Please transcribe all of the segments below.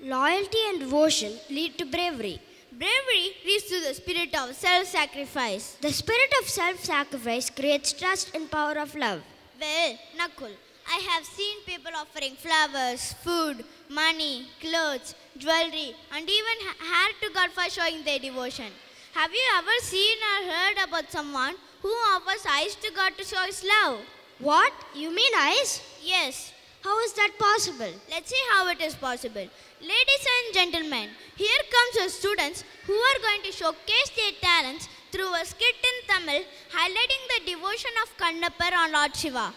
Loyalty and devotion lead to bravery. Bravery leads to the spirit of self-sacrifice. The spirit of self-sacrifice creates trust and power of love. Well, Nakul, I have seen people offering flowers, food, money, clothes, jewelry, and even hair to God for showing their devotion. Have you ever seen or heard about someone who offers eyes to God to show his love? What? You mean eyes? Yes. How is that possible? Let's see how it is possible. Ladies and gentlemen, here comes our students who are going to showcase their talents through a skit in Tamil highlighting the devotion of Kannappar on Lord Shiva.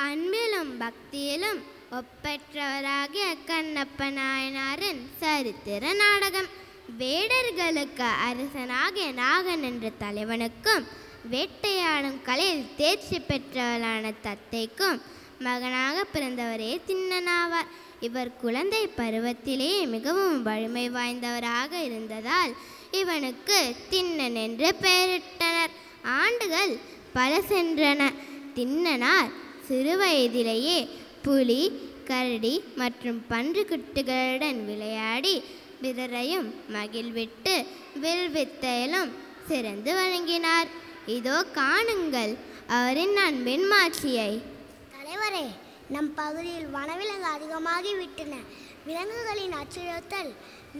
அன்பிலும் பக்தியிலும் ஒப்பற்றவராகிய கண்ணப்ப நாயனாரின் சரித்திர நாடகம். வேடர்களுக்கு அரசனாகிய நாகன் என்ற தலைவனுக்கும் வேட்டையாடும் கலையில் தேர்ச்சி பெற்றவளான தத்தைக்கும் மகனாக பிறந்தவரே திண்ணனாவார். இவர் குழந்தை பருவத்திலே மிகவும் வலிமை வாய்ந்தவராக இருந்ததால் இவனுக்கு திண்ணன் என்று பெயரிட்டனர். ஆண்டுகள் பல சென்றன. திண்ணனார் சிறுவயதிலேயே புலி, கரடி மற்றும் பன்றிக்குட்டிகளுடன் விளையாடி பிறரையும் மகிழ்விட்டு வில்வித்தையிலும் சிறந்து வழங்கினார். இதோ காணுங்கள் அவரின் அன்பின் மாட்சியை. தலைவரே, நம் பகுதியில் வனவிலங்கு அதிகமாகிவிட்டன. விலங்குகளின் அச்சுறுத்தல்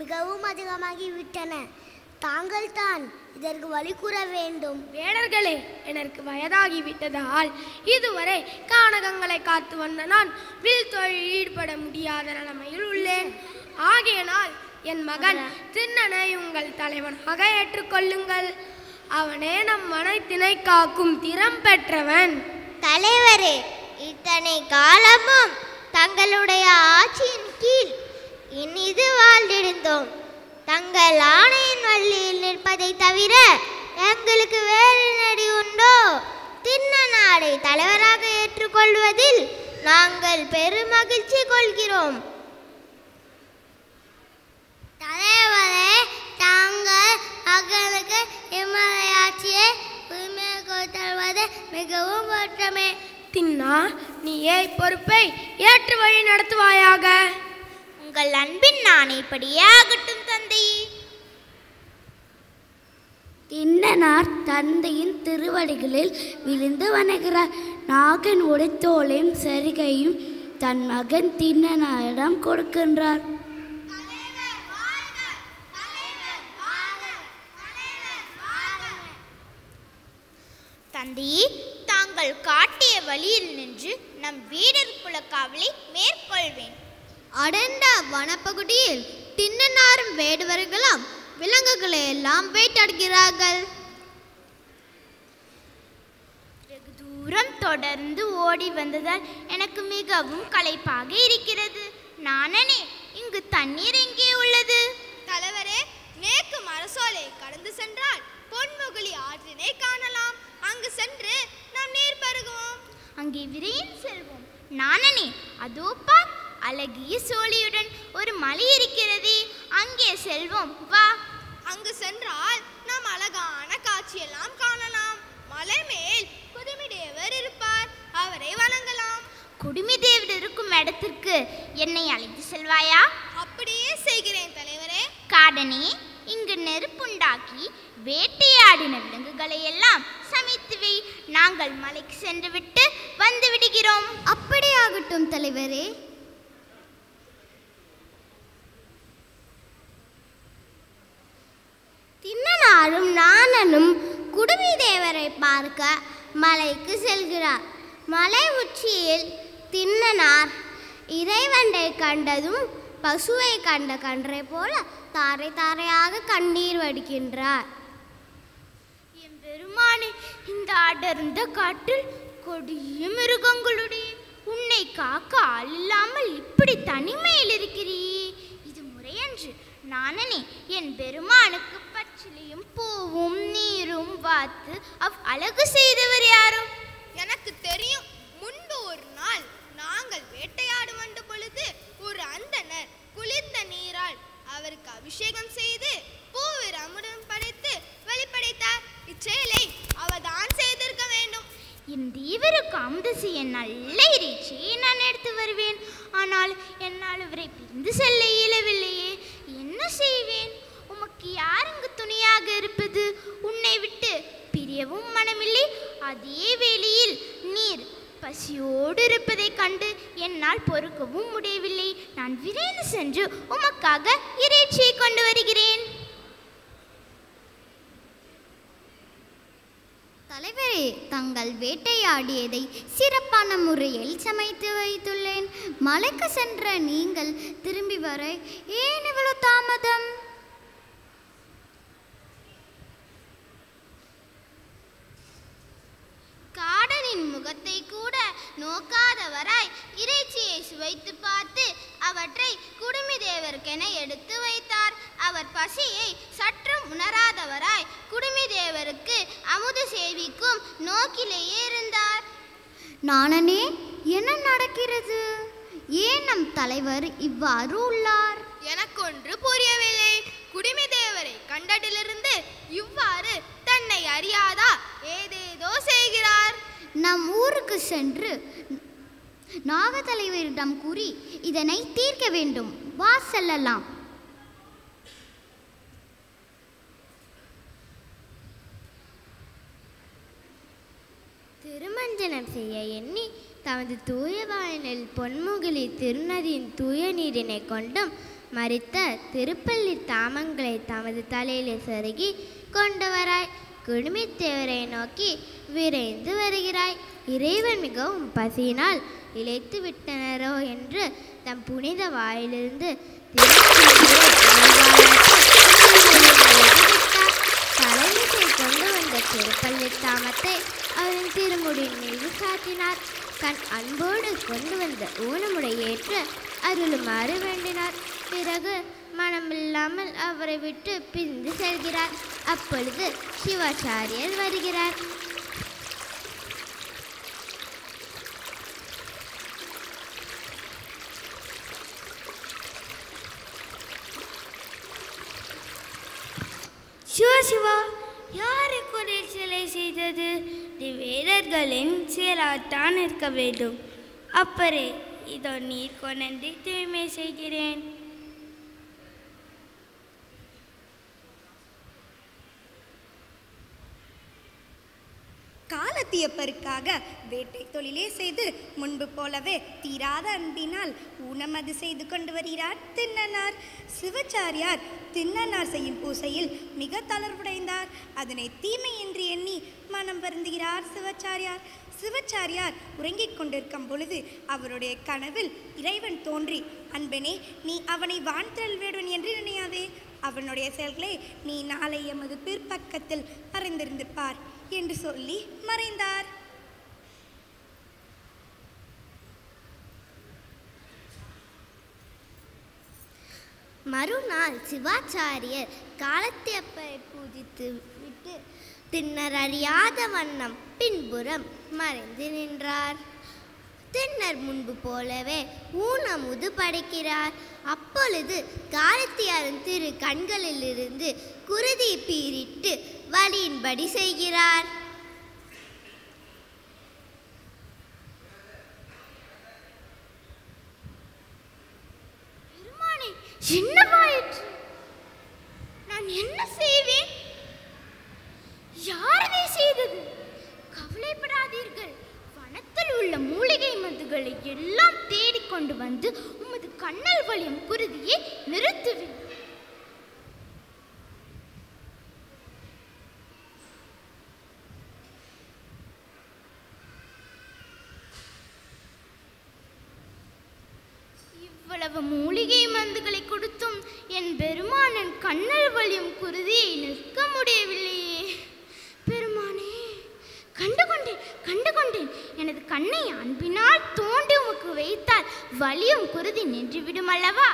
மிகவும் அதிகமாகிவிட்டன. தாங்கள் தான் இதற்கு வழி கூற வேண்டும். வேடர்களே, எனக்கு வயதாகிவிட்டதால் இதுவரை கானகங்களை காத்து வந்த நான் வில் தொழில் ஈடுபட முடியாத நிலைமையில் உள்ளேன். ஆகையினால் என் மகன் திண்ணனை உங்கள் தலைவனாக ஏற்றுக்கொள்ளுங்கள். அவனே நம் வனத்தினை காக்கும் திறம் பெற்றவன். தலைவரே, இத்தனை காலமும் தங்களுடைய ஆட்சியின் கீழ் இனிது வாழ்ந்திருந்தோம். தங்கள் ஆணையின் வழியில் நிற்பதை தவிர எங்களுக்கு வேறு நடி உண்டோ? திண்ணனாரை தலைவராக ஏற்றுக்கொள்வதில் நாங்கள் பெருமகிழ்ச்சி கொள்கிறோம். தலைவரே, தாங்கள் மகனுக்கு இம்மலையாட்சியை உரிமையாக தருவது மிகவும் வருத்தமே. திண்ணா, நீயே பொறுப்பை ஏற்று வழி நடத்துவாயாக. உங்கள் அன்பின் நாணைப்படியே ஆகட்டும் தந்தையே. திண்ணனார் தந்தையின் திருவடிகளில் விழுந்து வணங்குகிறார். நாகன் உடைத்தோலையும் சரிகையும் தன் மகன் திண்ணனாரிடம் கொடுக்கின்றார். தந்தையே, தாங்கள் காட்டிய வழியில் நின்று நம் வீரர் குல காவலை மேற்கொள்வேன். அடர்ந்த வனப்பகுதியில் திண்ணனாரும் வேடுவர்களும் விலங்குகளை எல்லாம் வேட்டாடுகிறார்கள். வெகு தூரம் தொடர்ந்து ஓடி வந்ததால் எனக்கு மிகவும் களைப்பாக இருக்கிறது. நானே, இங்கு தண்ணீர் எங்கே உள்ளது? தலைவரே, மேற்கு மரசோலை கடந்து சென்றால் பொன்முகலி ஆற்றினை காணலாம். அங்கு சென்று நாம் நீர் பருகுவோம். அங்கே விரைந்து செல்வோம். நானே, அதோ பார், அழகிய சோழியுடன் ஒரு மலை இருக்கிறது. அங்கே செல்வோம், வா. அங்கு சென்றால் நாம் அழகான காட்சியெல்லாம் காணலாம். மலை மேல் குடுமிதேவர் இருப்பார், அவரை வணங்கலாம். குடுமிதேவர் இருக்கும் இடத்திற்கு என்னை அழைத்து செல்வாயா? அப்படியே செய்கிறேன் தலைவரே. காடனே, இங்கு நெருப்புண்டாக்கி வேட்டையாடின விலங்குகளை எல்லாம் சமைத்து வை. நாங்கள் மலைக்கு சென்று விட்டு வந்து விடுகிறோம். அப்படியாகட்டும் தலைவரே. திண்ணனாரும் நாணனும் குடுமிதேவரை பார்க்க மலைக்கு செல்கிறார். மலை உச்சியில் திண்ணனார் இறைவனை கண்டதும் பசுவை கண்ட கன்றை போல தாரை தாரையாக கண்ணீர் வடிக்கின்றார். என் பெருமானே, இந்த அடர்ந்த காட்டில் கொடிய மிருகங்களுடைய உன்னை காக்க ஆள் இல்லாமல் இப்படி தனிமையில் இருக்கிறியே, இது முறையன்று. நானே, என் பெருமானுக்கு பச்சிலையும் பூவும் நீரும் வாத்து அழகு செய்தவர் யாரோ? எனக்கு தெரியும். முன்பு ஒரு நாள் நாங்கள் வேட்டையாடு வந்த பொழுது ஒரு அந்தனர் குளிர்ந்த நீரால் அவருக்கு அபிஷேகம் செய்து பூவிர் அமுதம் படைத்து வெளிப்படைத்தார். இச்செயலை அவதான் செய்திருக்க வேண்டும். இந்த இவருக்கு அமுது செய்ய நல்ல இறைச்சியை நான் எடுத்து வருவேன். ஆனால் என்னால் இவரை பிரிந்து செல்ல இயலவில்லையே. அதே வேளையில் நீர் பசியோடு இருப்பதைக் கண்டு என்னால் பொறுக்கவும் முடியவில்லை. நான் விரைந்து சென்று உமக்காக இறைச்சியை கொண்டு வருகிறேன். தலைவரே, தங்கள் வேட்டையாடியதை சிறப்பான முறையில் சமைத்து வைத்துள்ளேன். மலைக்கு சென்ற நீங்கள் திரும்பி வர ஏன் இவ்வளவு தாமதம்? காடனின் முகத்தை கூட நோக்காதவராய் இறைச்சியை சுவைத்து பார்த்து அவற்றை குடுமி தேவருக்கென எடுத்து வைத்தார். அவர் பசியை சற்றும் உணராதவராய் குடுமி தேவருக்கு அமுது சேவிக்கும் நோக்கிலேயே இருந்தார். நானனே, என்ன நடக்கிறது? ஏன் நம் தலைவர் இவ்வாறு உள்ளார்? எனக்கொன்று புரியவில்லை. குடுமி தேவரை கண்டதிலிருந்து இவ்வாறு தன்னை அறியாதா ஏதேதோ செய்கிறார். நம் ஊருக்கு சென்று நாகத்தலைவரிடம் கூறி இதனை தீர்க்க வேண்டும். வா செல்லலாம். திருமஞ்சனம் செய்ய எண்ணி தமது தூய வாயினில் பொன்முகிலி திருநதியின் தூய நீரினை கொண்டும் மறித்த திருப்பள்ளி தாமங்களை தமது தலையிலே செருகி கொண்டு வராய். குடுமித்தேவரை நோக்கி விரைந்து வருகிறாய். இறைவன் மிகவும் பசியினால் இழைத்து விட்டனரோ என்று தம் புனித வாயிலிருந்து தலைமையை கொண்டு வந்த திருப்பள்ளி தாமத்தை அவரின் திருமுடியின் மீது சாத்தினார். தன் அன்போடு கொண்டு வந்த ஊனமுடை ஏற்று அருளுமாறு வேண்டினார். பிறகு மனமில்லாமல் அவரை விட்டு பிரிந்து செல்கிறார். அப்பொழுது சிவாச்சாரியர் வருகிறார். சிவா, யாருக்கு ஒரு சிலை செய்தது? வேடர்களின் செயலாத்தான் இருக்க வேண்டும். அப்பரே, இதோ நீர் கொண்டு தூய்மை செய்கிறேன். காலத்தியப்பருக்காக வேட்டை தொழிலே செய்து முன்பு போலவே தீராத அன்பினால் ஊனமது செய்து கொண்டு வருகிறார் திண்ணனார். சிவாச்சாரியார் திண்ணனார் செய்யும் பூசையில் மிக தளர்வுடைந்தார். அதனை தீமை என்று எண்ணி மனம் வருந்துகிறார் சிவாச்சாரியார். சிவாச்சாரியார் உறங்கிக் கொண்டிருக்கும் பொழுது அவருடைய கனவில் இறைவன் தோன்றி, அன்பனே, நீ அவனை வாழ்த்தல் வேடுவன் என்று நினையாதே. அவனுடைய செயல்களை நீ நாளை எமது பிற்பக்கத்தில் அறிந்திருந்து பார் என்று சொல்லி மறைந்தார். மறுநாள் சிவாச்சாரியர் காலத்தியப்பரை பூஜித்து விட்டு திண்ணர் அறியாத வண்ணம் பின்புறம் மறைந்து நின்றார். திண்ணர் முன்பு போலவே ஊனமுது படைக்கிறார். அப்பொழுது காலத்தியாரின் திரு கண்களிலிருந்து குருதி பீரிட்டு வழியின்படி செய்கிறார். என்னவாயிற்று? நான் என்ன செய்வேன்? யார் அதை செய்தது? கவலைப்படாதீர்கள். வனத்தில் உள்ள மூலிகை மருந்துகளை எல்லாம் தேடிக்கொண்டு வந்து உமது கண்ணல் வலியும் குருதியை நிறுத்துவேன். இவ்வளவு மூலிகை மருந்துகளை கொடுத்தும் என் பெருமானன் கண்ணல் வலியும் குருதியை நிற்க முடியவில்லையே. பெருமானே, கண்டுகொண்டேன். எனது கண்ணை அன்பினால் தோண்டி உமக்கு வைத்தால் வலியும் குருதி நின்றுவிடும் அல்லவா?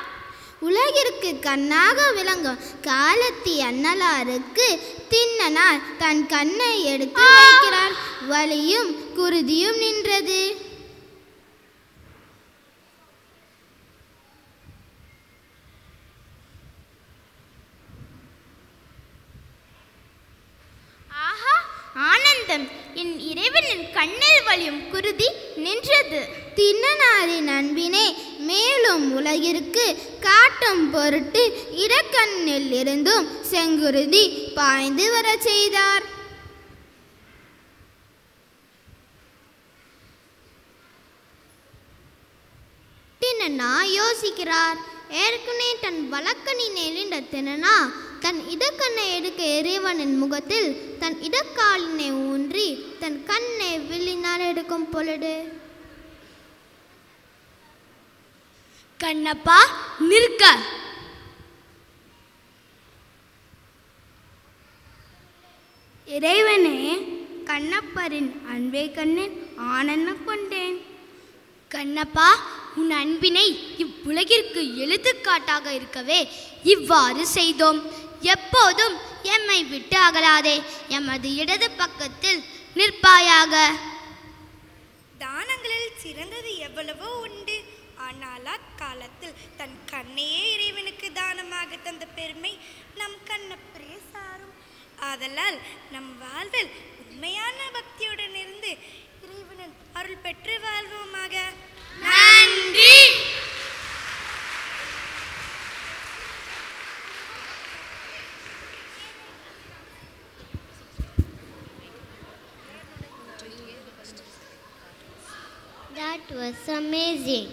உலகிற்கு கண்ணாக விளங்கும் காலத்தி அண்ணலாருக்கு திண்ணனார் தன் கண்ணை எடுத்து வைக்கிறார். வலியும் குருதியும் நின்றது. ஆனந்தம்! என் இறைவனின் கண்ணல் வலியும் குருதி நின்றது. திண்ணனாரின் அன்பினை மேலும் உலகிற்கு காட்டும் பொருட்டு இடக்கண்ணில் இருந்தும் செங்குருதி பாய்ந்து வர செய்தார். யோசிக்கிறார். ஏற்கனவே தன் வழக்கணின் எழிந்த திறனா தன் இடக்கண்ணை எடுக்க இறைவனின் முகத்தில் தன் இடக்காலினை ஊன்றி தன் கண்ணை விழினால் எடுக்கும் பொழுது, கண்ணப்பா நிற்க. இறைவனே, கண்ணப்பரின் அன்பை கண்ணேன் ஆனந்தம் கொண்டேன். கண்ணப்பா, உன் அன்பினை இவ்வுலகிற்கு எழுத்துக்காட்டாக இருக்கவே இவ்வாறு செய்தோம். எப்போதும் எம்மை விட்டு அகலாதே, எமது இடது பக்கத்தில் நிற்பாயாக. தானங்களில் சிறந்தது எவ்வளவோ உண்டு. ஆனால் அக்காலத்தில் தன் கண்ணையே இறைவனுக்கு தானமாக தந்த பெருமை நம் கண்ணப்பரே சாரும். ஆதலால் நம் வாழ்வில் உண்மையான பக்தியுடன் இருந்து இறைவனின் அருள் பெற்று வாழ்வோமாக. நன்றி. That was amazing.